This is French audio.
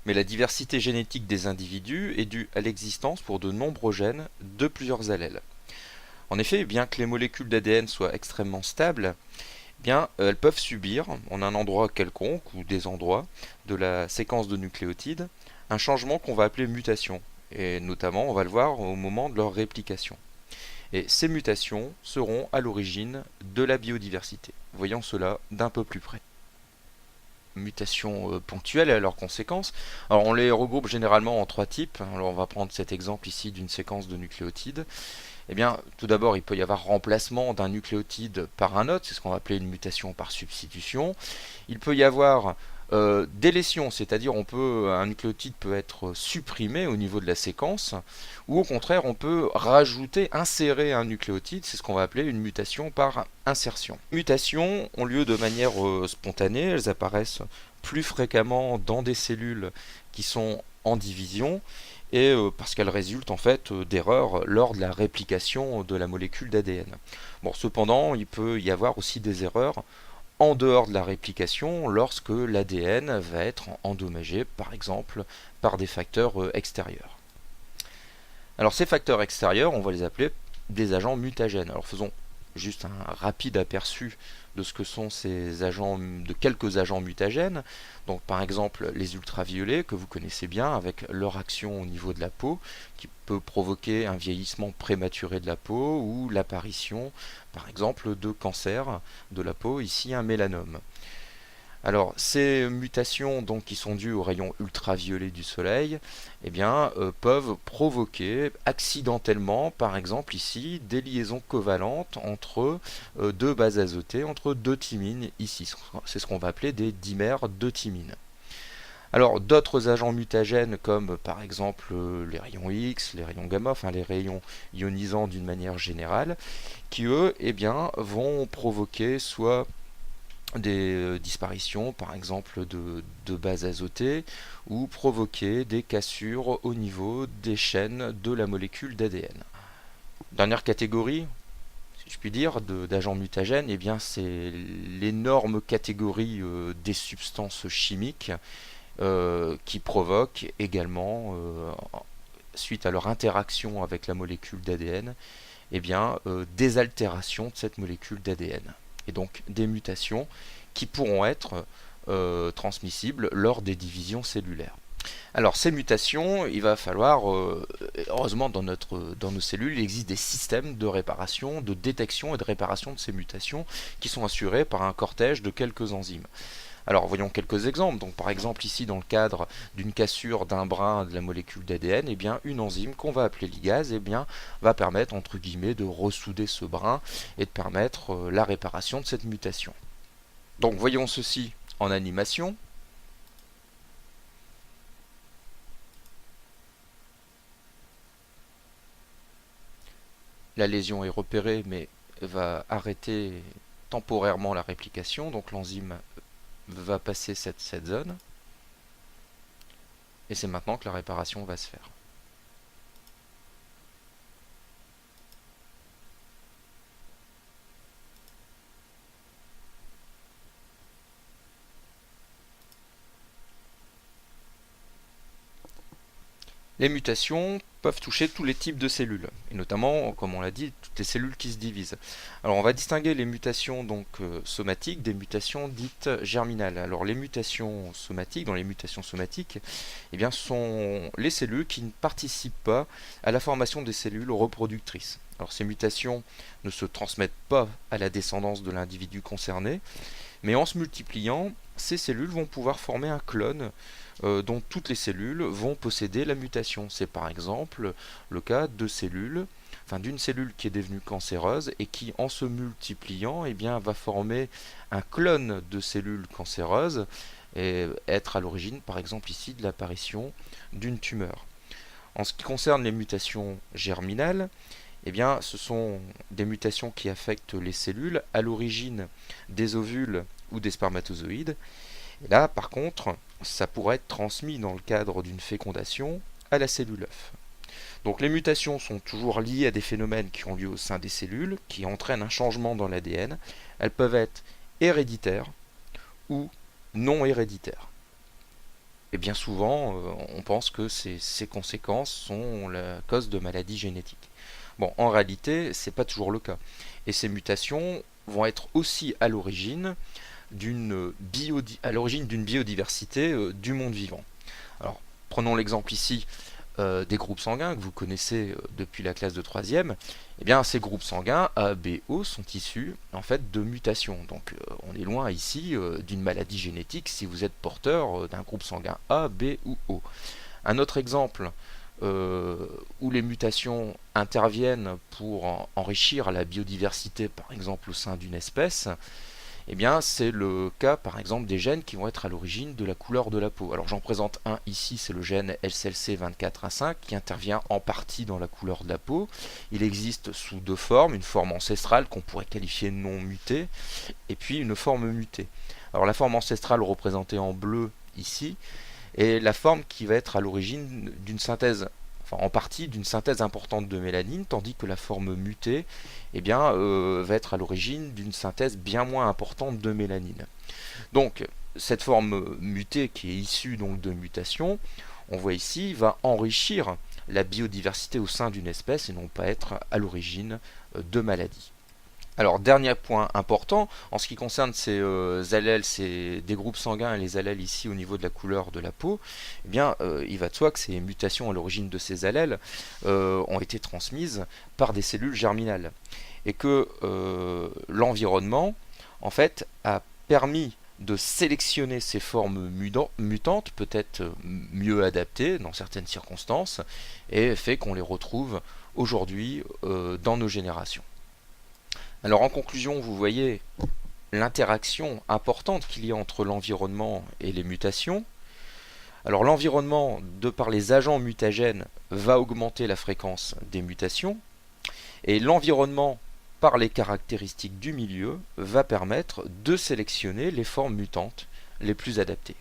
Mais la diversité génétique des individus est due à l'existence pour de nombreux gènes de plusieurs allèles. En effet, bien que les molécules d'ADN soient extrêmement stables, bien, elles peuvent subir, en un endroit quelconque ou des endroits de la séquence de nucléotides, un changement qu'on va appeler mutation. Et notamment, on va le voir au moment de leur réplication. Et ces mutations seront à l'origine de la biodiversité. Voyons cela d'un peu plus près. Mutations ponctuelles et à leurs conséquences. Alors on les regroupe généralement en trois types. Alors on va prendre cet exemple ici d'une séquence de nucléotides. Eh bien, tout d'abord, il peut y avoir remplacement d'un nucléotide par un autre, c'est ce qu'on va appeler une mutation par substitution. Il peut y avoir délétion, c'est-à-dire un nucléotide peut être supprimé au niveau de la séquence, ou au contraire, on peut rajouter, insérer un nucléotide, c'est ce qu'on va appeler une mutation par insertion. Les mutations ont lieu de manière spontanée, elles apparaissent plus fréquemment dans des cellules qui sont en division, et parce qu'elles résultent en fait d'erreurs lors de la réplication de la molécule d'ADN. Bon, cependant, il peut y avoir aussi des erreurs en dehors de la réplication lorsque l'ADN va être endommagé, par exemple, par des facteurs extérieurs. Alors ces facteurs extérieurs, on va les appeler des agents mutagènes. Alors faisons juste un rapide aperçu de ce que sont ces agents, de quelques agents mutagènes. Donc par exemple les ultraviolets que vous connaissez bien avec leur action au niveau de la peau qui peut provoquer un vieillissement prématuré de la peau ou l'apparition par exemple de cancer de la peau, ici un mélanome. Alors, ces mutations donc, qui sont dues aux rayons ultraviolets du soleil, eh bien, peuvent provoquer accidentellement, par exemple ici, des liaisons covalentes entre deux bases azotées, entre deux thymines ici. C'est ce qu'on va appeler des dimères de thymine. Alors, d'autres agents mutagènes comme par exemple les rayons X, les rayons gamma, enfin les rayons ionisants d'une manière générale, qui eux, eh bien, vont provoquer soit des disparitions par exemple de bases azotées ou provoquer des cassures au niveau des chaînes de la molécule d'ADN. Dernière catégorie, si je puis dire, d'agents mutagènes, eh bien c'est l'énorme catégorie des substances chimiques qui provoquent également, suite à leur interaction avec la molécule d'ADN, eh bien, des altérations de cette molécule d'ADN. Et donc des mutations qui pourront être transmissibles lors des divisions cellulaires. Alors ces mutations, il va falloir, heureusement dans nos cellules, il existe des systèmes de réparation, de détection et de réparation de ces mutations qui sont assurés par un cortège de quelques enzymes. Alors voyons quelques exemples. Donc par exemple ici dans le cadre d'une cassure d'un brin de la molécule d'ADN, eh bien une enzyme qu'on va appeler ligase, eh bien va permettre entre guillemets de ressouder ce brin et de permettre la réparation de cette mutation. Donc voyons ceci en animation. La lésion est repérée mais va arrêter temporairement la réplication, donc l'enzyme va passer cette zone et c'est maintenant que la réparation va se faire. Les mutations peuvent toucher tous les types de cellules, et notamment, comme on l'a dit, toutes les cellules qui se divisent. Alors on va distinguer les mutations donc somatiques des mutations dites germinales. Alors les mutations somatiques, dans les mutations somatiques, eh bien, sont les cellules qui ne participent pas à la formation des cellules reproductrices. Alors ces mutations ne se transmettent pas à la descendance de l'individu concerné, mais en se multipliant, ces cellules vont pouvoir former un clone dont toutes les cellules vont posséder la mutation. C'est par exemple le cas de cellules, enfin d'une cellule qui est devenue cancéreuse et qui en se multipliant eh bien, va former un clone de cellules cancéreuses et être à l'origine par exemple ici de l'apparition d'une tumeur. En ce qui concerne les mutations germinales, eh bien, ce sont des mutations qui affectent les cellules à l'origine des ovules ou des spermatozoïdes. Et là, par contre, ça pourrait être transmis dans le cadre d'une fécondation à la cellule œuf. Donc les mutations sont toujours liées à des phénomènes qui ont lieu au sein des cellules, qui entraînent un changement dans l'ADN. Elles peuvent être héréditaires ou non héréditaires. et bien souvent, on pense que ces conséquences sont la cause de maladies génétiques. Bon, en réalité, c'est pas toujours le cas. Et ces mutations vont être aussi à l'origine d'une biodiversité du monde vivant. Alors, prenons l'exemple ici des groupes sanguins que vous connaissez depuis la classe de 3e. Eh bien, ces groupes sanguins A, B, O sont issus en fait de mutations. Donc, on est loin ici d'une maladie génétique si vous êtes porteur d'un groupe sanguin A, B ou O. Un autre exemple où les mutations interviennent pour enrichir la biodiversité, par exemple au sein d'une espèce, eh bien, c'est le cas, par exemple, des gènes qui vont être à l'origine de la couleur de la peau. Alors, j'en présente un ici, c'est le gène SLC24A5 qui intervient en partie dans la couleur de la peau. Il existe sous deux formes, une forme ancestrale qu'on pourrait qualifier non mutée, et puis une forme mutée. Alors, la forme ancestrale représentée en bleu ici, et la forme qui va être à l'origine d'une synthèse, enfin en partie d'une synthèse importante de mélanine, tandis que la forme mutée va être à l'origine d'une synthèse bien moins importante de mélanine. Donc cette forme mutée qui est issue donc de mutations, on voit ici, va enrichir la biodiversité au sein d'une espèce et non pas être à l'origine de maladies. Alors, dernier point important, en ce qui concerne ces allèles, des groupes sanguins et les allèles ici au niveau de la couleur de la peau, eh bien, il va de soi que ces mutations à l'origine de ces allèles ont été transmises par des cellules germinales. Et que l'environnement, en fait, a permis de sélectionner ces formes mutantes, peut-être mieux adaptées dans certaines circonstances, et fait qu'on les retrouve aujourd'hui dans nos générations. Alors en conclusion, vous voyez l'interaction importante qu'il y a entre l'environnement et les mutations. Alors l'environnement, de par les agents mutagènes, va augmenter la fréquence des mutations, et l'environnement, par les caractéristiques du milieu, va permettre de sélectionner les formes mutantes les plus adaptées.